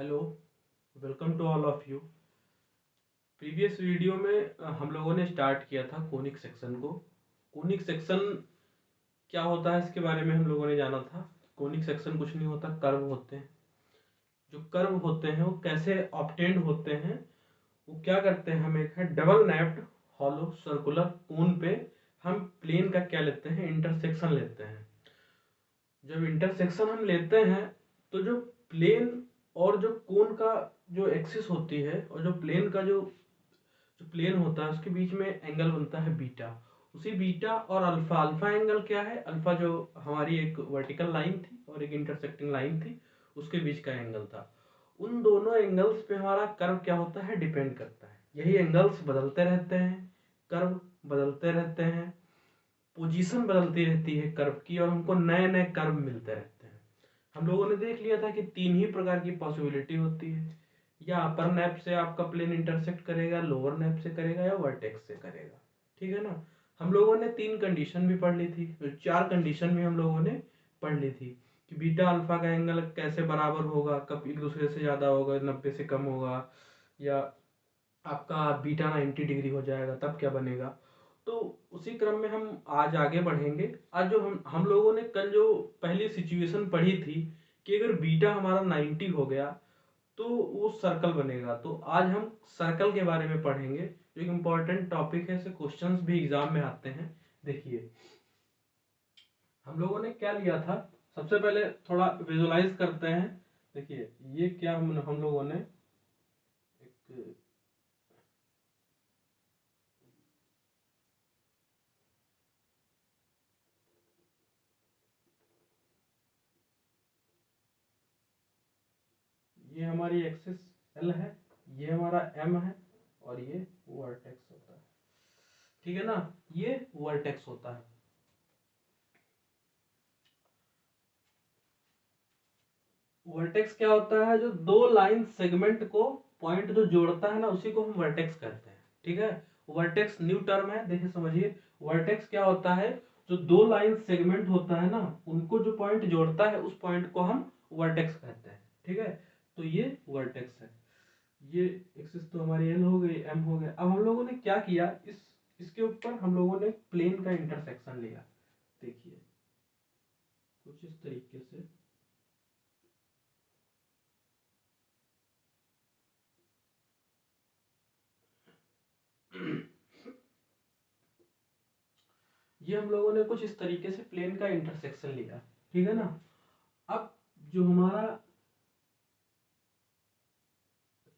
Hello, welcome to all of you. Previous video में हम लोगों ने स्टार्ट किया था कोनिक सेक्शन को। कोनिक सेक्शन क्या होता है इसके बारे में हम लोगों ने जाना था। कोनिक सेक्शन कुछ नहीं होता, कर्व होते हैं। जो कर्व होते हैं वो कैसे ऑब्टेन्ड होते हैं, वो क्या करते हैं, हम एक है डबल नैप्ड हॉलो सर्कुलर कोन पे हम प्लेन का क्या लेते हैं, इंटरसेक्शन लेते हैं। जब इंटरसेक्शन हम लेते हैं तो जो प्लेन और जो कोन का जो एक्सिस होती है और जो प्लेन का जो जो प्लेन होता है उसके बीच में एंगल बनता है बीटा। उसी बीटा और अल्फा, अल्फा एंगल क्या है, अल्फा जो हमारी एक वर्टिकल लाइन थी और एक इंटरसेक्टिंग लाइन थी उसके बीच का एंगल था। उन दोनों एंगल्स पे हमारा कर्व क्या होता है, डिपेंड करता है। यही एंगल्स बदलते रहते हैं, कर्व बदलते रहते हैं, पोजीशन बदलती रहती है कर्व की, और हमको नए नए कर्व मिलते रहते हैं। हम लोगों ने देख लिया था कि तीन ही प्रकार की पॉसिबिलिटी होती है, या अपर नैप से आपका प्लेन इंटरसेक्ट करेगा, लोअर नैप से करेगा, या वर्टेक्स से करेगा। ठीक है ना। हम लोगों ने तीन कंडीशन भी पढ़ ली थी, चार कंडीशन भी हम लोगों ने पढ़ ली थी कि बीटा अल्फा का एंगल कैसे बराबर होगा, कब एक दूसरे से ज़्यादा होगा, 90 से कम होगा, या आपका बीटा 90 डिग्री हो जाएगा तब क्या बनेगा। तो उसी क्रम में हम आज आगे बढ़ेंगे। आज जो हम लोगों ने कल जो पहली सिचुएशन पढ़ी थी कि अगर बीटा हमारा 90 हो गया तो वो सर्कल बनेगा। तो आज हम सर्कल के बारे में पढ़ेंगे, जो एक इम्पॉर्टेंट टॉपिक है, ऐसे क्वेश्चंस भी एग्जाम में आते हैं। देखिए हम लोगों ने क्या लिया था, सबसे पहले थोड़ा विजुलाइज करते हैं। देखिए ये क्या हम लोगों ने एक, ये हमारी एक्सिस एल है, ये हमारा एम है, और ये वर्टेक्स होता है। ठीक है ना, ये वर्टेक्स होता है। वर्टेक्स क्या होता है, जो दो लाइन सेगमेंट को पॉइंट जो जोड़ता है ना उसी को हम वर्टेक्स कहते हैं। ठीक है, वर्टेक्स न्यू टर्म है, देखिए समझिए। वर्टेक्स क्या होता है, जो दो लाइन सेगमेंट होता है ना उनको जो पॉइंट जोड़ता है उस पॉइंट को हम वर्टेक्स कहते हैं। ठीक है, तो ये वर्टेक्स है। ये एक्सिस तो हमारी एल हो गई, एम हो गया। अब हम लोगों ने क्या किया, इसके ऊपर हम लोगों ने प्लेन का इंटरसेक्शन लिया। देखिए कुछ इस तरीके से। ये हम लोगों ने कुछ इस तरीके से प्लेन का इंटरसेक्शन लिया। ठीक है ना। अब जो हमारा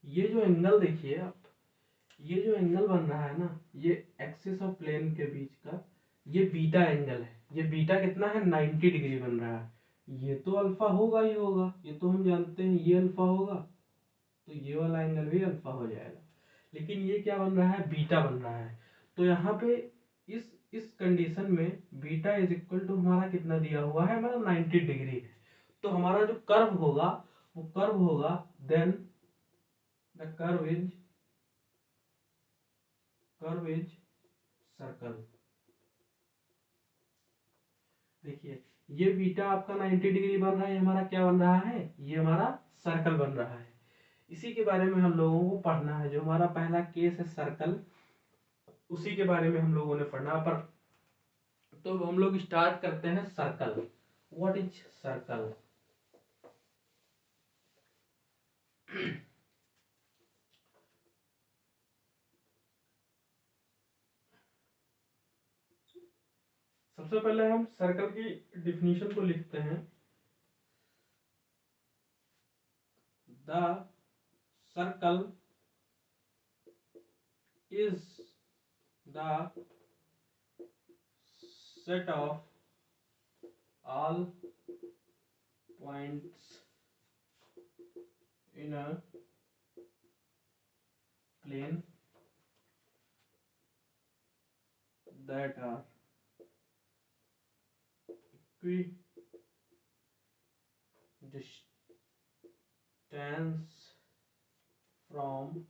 ये जो एंगल देखिए आप, ये जो एंगल बन रहा है ना, ये एक्सिस ऑफ प्लेन के बीच का ये बीटा एंगल है। ये बीटा कितना है, 90 डिग्री बन रहा है। ये तो अल्फा होगा ही होगा, ये तो हम जानते हैं, ये अल्फा होगा तो ये वाला एंगल भी अल्फा हो जाएगा। लेकिन ये क्या बन रहा है, बीटा बन रहा है। तो यहाँ पे इस कंडीशन में बीटा इज इक्वल टू हमारा कितना दिया हुआ है, हमारा 90 डिग्री है। तो हमारा जो कर्व होगा वो कर्व होगा, then the curve is circle. देखिए ये बीटा आपका 90 डिग्री बन रहा है, ये हमारा क्या बन रहा है, ये हमारा सर्कल बन रहा है। इसी के बारे में हम लोगों को पढ़ना है। जो हमारा पहला केस है सर्कल, उसी के बारे में हम लोगों ने पढ़ना। पर तो हम लोग स्टार्ट करते हैं सर्कल। What is circle. सबसे पहले हम सर्कल की डिफिनीशन को लिखते हैं। The circle is the set of all points in a plane that are equidistance from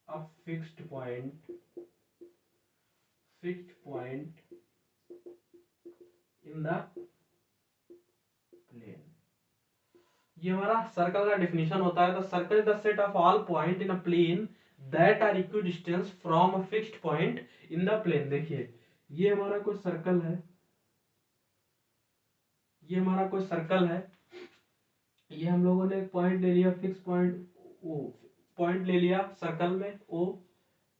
a fixed point in the plane। ये हमारा सर्कल का डिफिनीशन होता है। The circle is the set of all point in a plane that are equidistance from a fixed point in the plane. देखिए ये हमारा कोई circle है, ये हमारा कोई सर्कल है, ये हम लोगों ने एक पॉइंट ले लिया, फिक्स पॉइंट ओ, पॉइंट ले लिया सर्कल में ओ।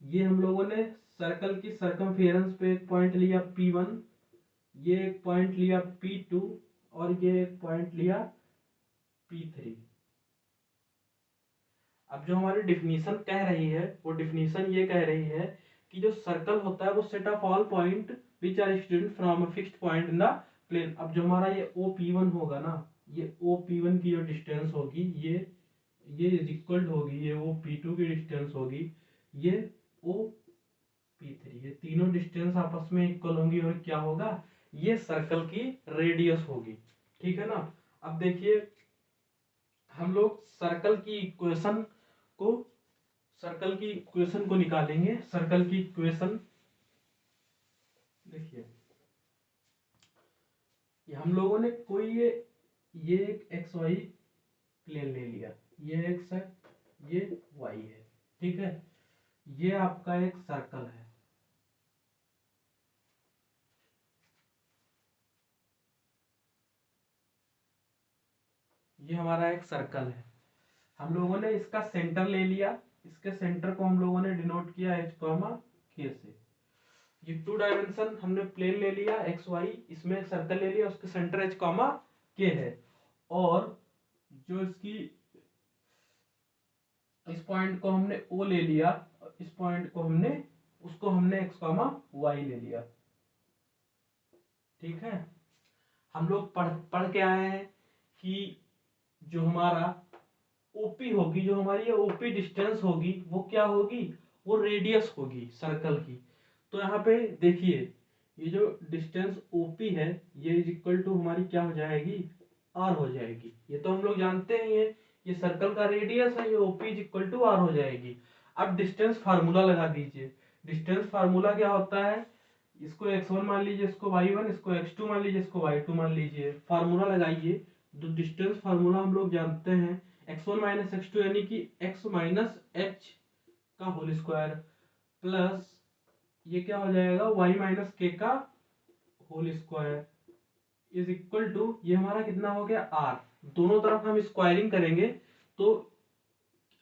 ये हम लोगों ने सर्कल की सर्कमफेरेंस पे एक पॉइंट लिया P1, ये एक पॉइंट लिया P2 और ये एक पॉइंट लिया P3। अब जो हमारी डिफिनीशन कह रही है वो डिफिनीशन ये कह रही है कि जो सर्कल होता है वो set of all point which are extended from a fixed point in the plane. अब जो हमारा ये OP1 होगा ना, ये OP1 की जो डिस्टेंस होगी ये इज इक्वल होगी, ये OP2 की डिस्टेंस होगी, ये OP3, ये तीनों डिस्टेंस आपस में इक्वल होंगी और क्या होगा, ये सर्कल की रेडियस होगी। ठीक है ना। अब देखिए हम लोग सर्कल की इक्वेशन को निकालेंगे। सर्कल की इक्वेशन देखिए, हम लोगों ने कोई ये एक एक्स वाई प्लेन ले लिया, ये एक्स है, ये वाई है, ठीक है। ये आपका एक सर्कल है, ये हमारा एक सर्कल है। हम लोगों ने इसका सेंटर ले लिया, इसके सेंटर को हम लोगों ने डिनोट किया एच कॉमा के से। ये 2 डायमेंशन हमने प्लेन ले लिया एक्स वाई, इसमें एक सर्कल ले लिया, उसके सेंटर एच कॉमा के है, और जो इसकी इस पॉइंट को हमने ओ ले लिया, इस पॉइंट को हमने एक्स कॉमा वाई ले लिया। ठीक है। हम लोग पढ़ के आए हैं कि जो हमारा ओपी होगी, जो हमारी ये ओपी डिस्टेंस होगी वो क्या होगी, वो रेडियस होगी सर्कल की। तो यहाँ पे देखिए ये जो डिस्टेंस ओपी है ये इज इक्वल टू हमारी क्या हो जाएगी, आर हो जाएगी। ये तो हम लोग जानते ही हैं, ये सर्कल का रेडियस है, ये OP is equal to r हो जाएगी। अब डिस्टेंस फार्मूला लगा दीजिए। डिस्टेंस फार्मूला क्या होता है, इसको x1 मान लीजिए, इसको y1, इसको x2 मान लीजिए, इसको y2 मान लीजिए। फार्मूला लगाइए। तो डिस्टेंस फार्मूला हम लोग जानते हैं x1 माइनस x2 यानी कि x माइनस h का होल स्क्वायर प्लस ये क्या हो जाएगा y माइनस k का whole square is equal to ये हमारा कितना हो गया r। दोनों तरफ हम स्क्वायरिंग करेंगे तो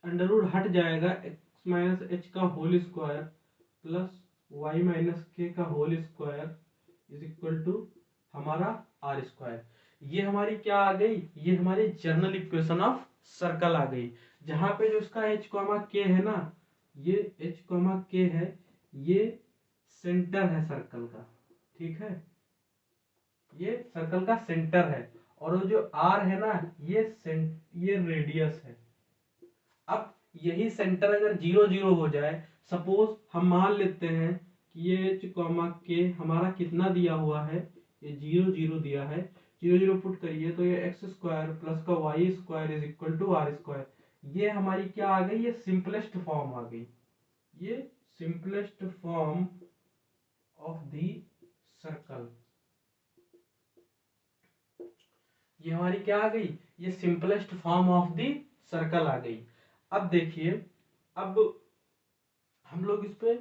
अंडर रूट हट जाएगा, x माइनस h का whole square plus y minus k का whole square is equal to हमारा r स्क्वायर। ये हमारी क्या आ गई, ये हमारी जनरल इक्वेशन ऑफ सर्कल आ गई, जहां पे जो इसका h कॉमा k है ना, ये h कॉमा k है, ये सेंटर है सर्कल का। ठीक है, ये सर्कल का सेंटर है, और वो जो r है ना, ये रेडियस है। अब यही सेंटर अगर 0 0 हो जाए, सपोज हम मान लेते हैं कि ये h कॉमा k हमारा कितना दिया हुआ है, ये 0 0 दिया है, 0 0 पुट करिए तो ये एक्स स्क्वायर प्लस का y square is equal to r square. ये हमारी क्या आ गई, ये सिंपलेस्ट फॉर्म आ गई, ये simplest form of the circle. ये हमारी क्या आ गई, ये simplest form of the circle आ गई। अब देखिए, अब हम लोग इस पे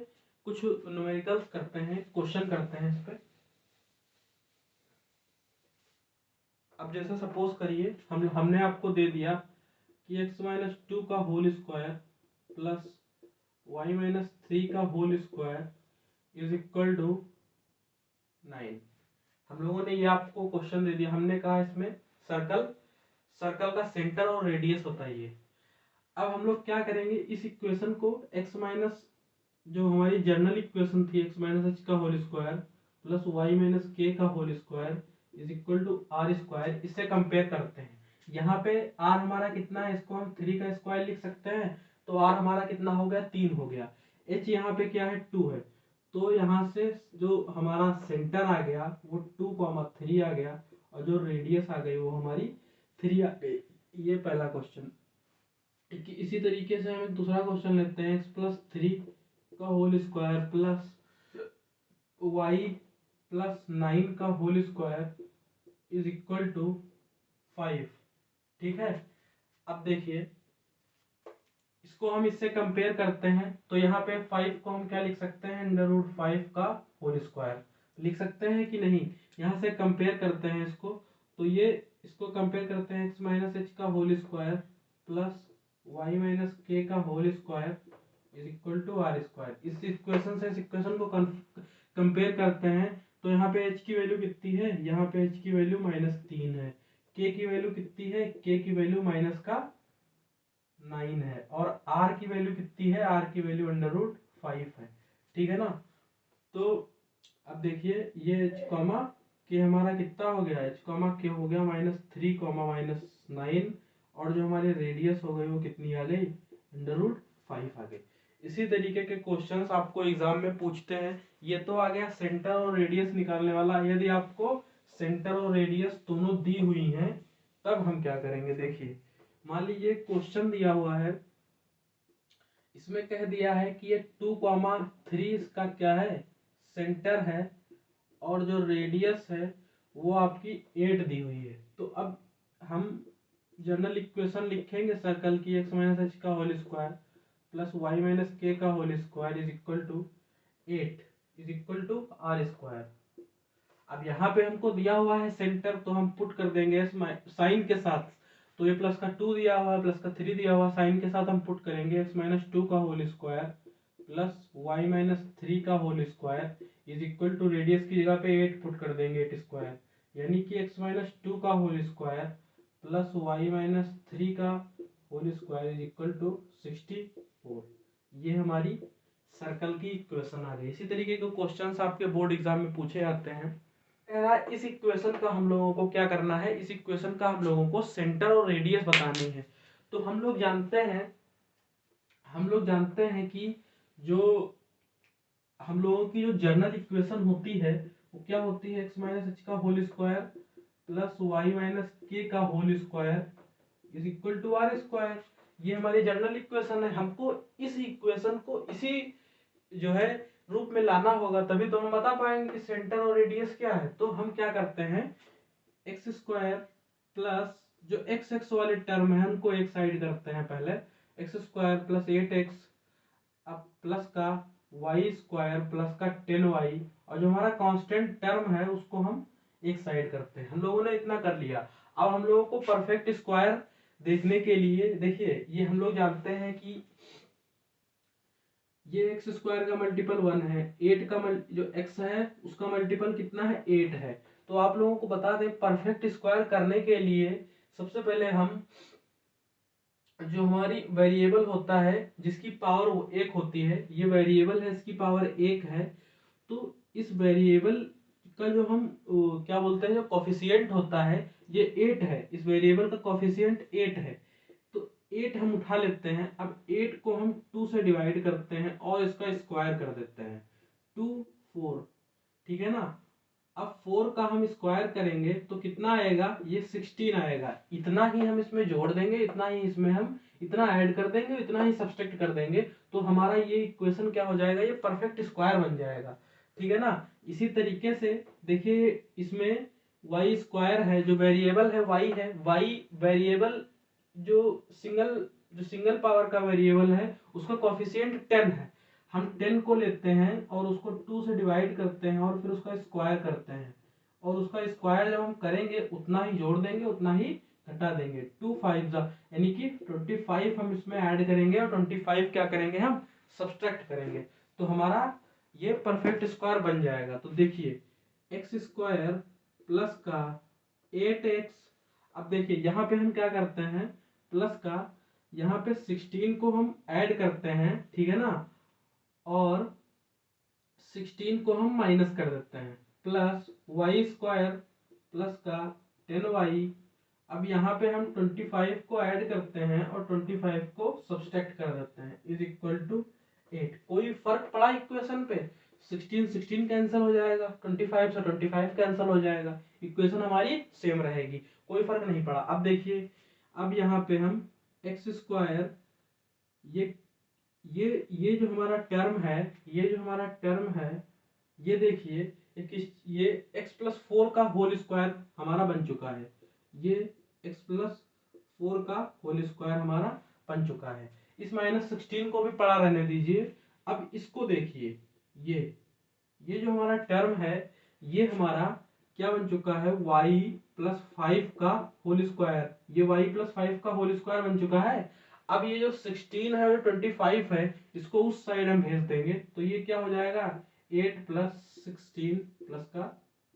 कुछ न्यूमेरिकल्स करते हैं, क्वेश्चन करते हैं इस पे। अब जैसे सपोज करिए हमने आपको दे दिया कि x माइनस 2 का whole square plus y minus 3 का whole square is equal to 9। हम लोगों ने ये आपको क्वेश्चन दे दिया, हमने कहा इसमें सर्कल का सेंटर और रेडियस होता है ये। अब हम लोग क्या करेंगे, इस इक्वेशन को x माइनस जो हमारी जनरल इक्वेशन थी x माइनस एच का whole square plus y minus k का whole square is equal to r square, इससे कंपेयर करते हैं। यहाँ पे r हमारा कितना है, इसको हम 3 का स्क्वायर लिख सकते हैं, तो r हमारा कितना हो गया, 3 हो गया। h यहाँ पे क्या है, 2 है, तो यहाँ से जो हमारा सेंटर आ गया वो 2,3 आ गया, और जो रेडियस आ गई वो हमारी 3 आ गई। ये पहला क्वेश्चन। इसी तरीके से हम दूसरा क्वेश्चन लेते हैं, x प्लस 3 का whole square plus y plus 9 का whole square is equal to 5। ठीक है, अब देखिए इसको हम इससे कंपेयर करते हैं तो यहाँ पे 5 को हम क्या लिख सकते हैं, √5 का होल स्क्वायर लिख सकते हैं कि नहीं। यहाँ से कंपेयर करते हैं इसको, तो ये इसको कंपेयर करते हैं x माइनस एच का whole square plus y minus k का whole square is equal to r square. इस इक्वेशन से इस इक्वेशन को कंपेयर करते हैं तो यहाँ पे h की वैल्यू कितनी है, यहाँ पे h की वैल्यू -3 है, k की वैल्यू कितनी है, k की वैल्यू -9 है, और r की वैल्यू कितनी है, r की वैल्यू √5 है। ठीक है ना। तो अब देखिए ये h कॉमा के हमारा कितना हो गया, h कॉमा के हो गया -3 -9, और जो हमारे रेडियस हो गए वो कितनी आ गई, √5 आ गई। इसी तरीके के क्वेश्चंस आपको एग्जाम में पूछते हैं। ये तो आ गया सेंटर और रेडियस निकालने वाला। यदि आपको सेंटर और रेडियस दोनों दी हुई हैं तब हम क्या करेंगे, देखिए मान लीजिए क्वेश्चन दिया हुआ है, इसमें कह दिया है कि ये 2,3 इसका क्या है, सेंटर है, और जो रेडियस है वो आपकी 8 दी हुई है। तो अब हम जनरल इक्वेशन लिखेंगे सर्कल की, x माइनस एच का whole square plus y minus k का whole square is equal to 8 is equal to r square. अब यहाँ पे हमको दिया हुआ है सेंटर, तो हम पुट कर देंगे साइन के साथ। तो ये प्लस का 2 दिया हुआ है, प्लस का 3 दिया हुआ है, साइन के साथ हम पुट करेंगे x माइनस 2 का whole square plus y minus 3 का whole square is equal to radius की जगह पे 8 पुट कर देंगे, 8 स्क्वायर, यानी कि x माइनस 2 का whole square plus y minus 3 का whole square is equal to 64। ये हमारी सर्कल की इक्वेशन आ गई। इसी तरीके के क्वेश्चंस आपके बोर्ड एग्जाम में पूछे जाते हैं। इस इक्वेशन का हम लोगों को क्या करना है, इस इक्वेशन का हम लोगों को सेंटर और रेडियस बतानी है। तो हम लोग जानते हैं कि जो हम लोगों की जो जनरल इक्वेशन होती है वो क्या होती है, x माइनस एच का whole square plus y minus k का whole square is equal to r square. ये हमारी जनरल इक्वेशन है। हमको इस इक्वेशन को इसी जो है रूप में लाना होगा, तभी तो हम बता पाएंगे कि सेंटर और रेडियस क्या है। तो हम क्या करते हैं, एक्स स्क्वायर प्लस जो एक्स एक्स वाले टर्म है उनको एक साइड करते हैं पहले, एक्स स्क्वायर प्लस 8x, अब प्लस का वाई स्क्वायर प्लस का 10y, और जो हमारा कांस्टेंट टर्म है उसको हम एक साइड करते हैं। हम लोगों ने इतना कर लिया। अब हम लोगों को परफेक्ट स्क्वायर देखने के लिए देखिए, ये हम लोग जानते हैं कि ये एक्स स्क्वायर का मल्टीपल 1 है, 8 का जो एक्स है उसका मल्टीपल कितना है, 8 है। तो आप लोगों को बता दें परफेक्ट स्क्वायर करने के लिए सबसे पहले हम जो हमारी वेरिएबल होता है जिसकी पावर 1 होती है, ये वेरिएबल है इसकी पावर 1 है, तो इस वेरिएबल का जो हम क्या बोलते हैं, जो कॉफिशिएंट होता है ये 8 है, इस वेरिएबल का कॉफिशिएंट 8 है। तो 8 हम उठा लेते हैं, अब 8 को हम 2 से डिवाइड करते हैं और इसका स्क्वायर कर देते हैं, 2 4, ठीक है ना। अब 4 का हम स्क्वायर करेंगे तो कितना आएगा, ये 16 आएगा। इतना ही हम इसमें जोड़ देंगे, इतना ही इसमें हम इतना ऐड कर देंगे, इतना ही सब्सट्रैक्ट कर देंगे, तो हमारा ये इक्वेशन क्या हो जाएगा, ये परफेक्ट स्क्वायर बन जाएगा। ठीक है ना। इसी तरीके से देखिए इसमें वाई स्क्वायर है, जो वेरिएबल है वाई है, वाई वेरिएबल जो सिंगल पावर का वेरिएबल है उसका कॉफिशिएंट 10 है। हम 10 को लेते हैं और उसको 2 से डिवाइड करते हैं और फिर उसका स्क्वायर करते हैं, और उसका स्क्वायर जब हम करेंगे उतना ही जोड़ देंगे, उतना ही घटा देंगे, 2 5 यानी कि 25 हम इसमें ऐड करेंगे और 25 क्या करेंगे, हम सब्सट्रैक्ट करेंगे, तो हमारा ये परफेक्ट स्क्वायर बन जाएगा। तो देखिए एक्स स्क्वायर प्लस का 8x, अब देखिए यहाँ पे हम क्या करते हैं, प्लस का यहाँ पे 16 को हम ऐड करते हैं, ठीक है ना, और 16 को हम माइनस कर देते हैं, प्लस वाई स्क्वायर प्लस का 10y। अब यहाँ पे हम 25 को ऐड करते हैं और 25 को सब्सट्रैक्ट कर देते हैं, इज इक्वल टू 8। कोई फर्क पड़ा इक्वेशन पे, 16 कैंसिल हो जाएगा, 25 से 25 कैंसिल हो जाएगा, इक्वेशन हमारी सेम रहेगी, कोई फर्क नहीं पड़ा। अब देखिए, अब यहाँ पे हम एक्स स्क्वायर, ये जो हमारा टर्म है, ये देखिए ये x प्लस 4 का होल स्क्वायर हमारा बन चुका है, ये x प्लस 4 का होल स्क्वायर हमारा बन चुका है। इस -16 को भी पड़ा रहने दीजिए। अब इसको देखिए, ये जो हमारा टर्म है ये हमारा क्या बन चुका है, y प्लस 5 का होल स्क्वायर। ये y प्लस 5 का होल स्क्वायर बन चुका है। अब ये जो 16 है, जो 25 है, इसको उस साइड हम भेज देंगे तो ये क्या हो जाएगा, 8 प्लस 16 प्लस का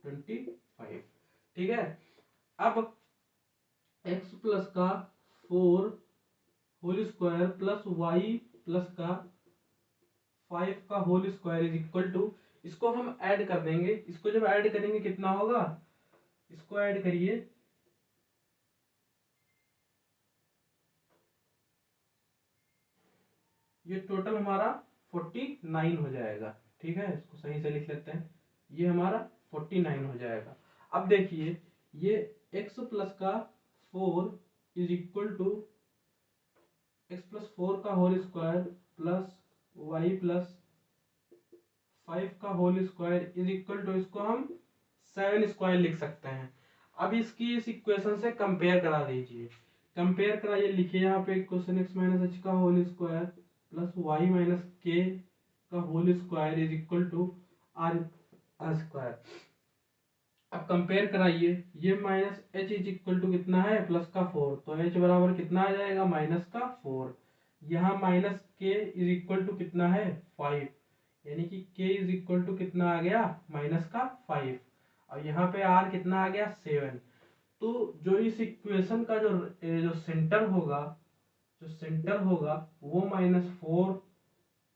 25। ठीक है। अब x प्लस का 4 whole square plus y plus का 5 का whole square is equal to, इसको हम ऐड कर देंगे। इसको जब ऐड करेंगे कितना होगा, इसको ऐड करिए, ये टोटल हमारा 49 हो जाएगा। ठीक है, इसको सही से लिख लेते हैं, ये हमारा 49 हो जाएगा। अब देखिए, ये x प्लस का 4 is equal to x plus 4 का whole square plus y plus 5 का whole square is equal to, इसको हम 7 स्क्वायर लिख सकते हैं। अब इसकी इस इक्वेशन से कंपेयर करा दीजिए, कंपेयर कराइए, लिखिए यहाँ पे क्वेश्चन x माइनस h का whole square plus y minus k का whole square is equal to r square. अब कंपेयर कराइए, ये minus h is equal to कितना है, प्लस का 4, तो h बराबर कितना आ जाएगा, माइनस का 4। यहाँ minus k is equal to कितना है, 5, यानी कि k इज इक्वल टू कितना आ गया, माइनस का 5। और यहाँ पे r कितना आ गया, 7। तो जो इस इक्वेशन का जो सेंटर होगा, वो -4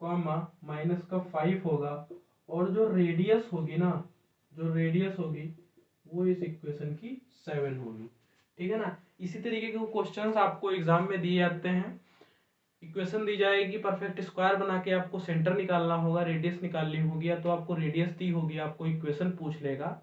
कॉमा माइनस का 5 होगा, और जो रेडियस होगी ना, वो इस इक्वेशन की 7 होगी। ठीक है ना। इसी तरीके के क्वेश्चंस आपको एग्जाम में दिए जाते हैं। इक्वेशन दी जाएगी, परफेक्ट स्क्वायर बना के आपको सेंटर निकालना होगा, रेडियस निकालनी होगी, या तो आपको रेडियस दी होगी, आपको इक्वेशन पूछ लेगा,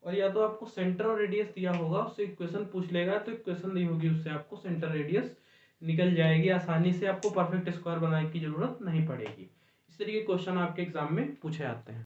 और या तो आपको सेंटर और रेडियस दिया होगा, उससे इक्वेशन पूछ लेगा, तो इक्वेशन दी होगी, उससे आपको सेंटर रेडियस निकल जाएगी आसानी से, आपको परफेक्ट स्क्वायर बनाने की जरूरत नहीं पड़ेगी। इस तरीके के क्वेश्चन आपके एग्जाम में पूछे जाते हैं।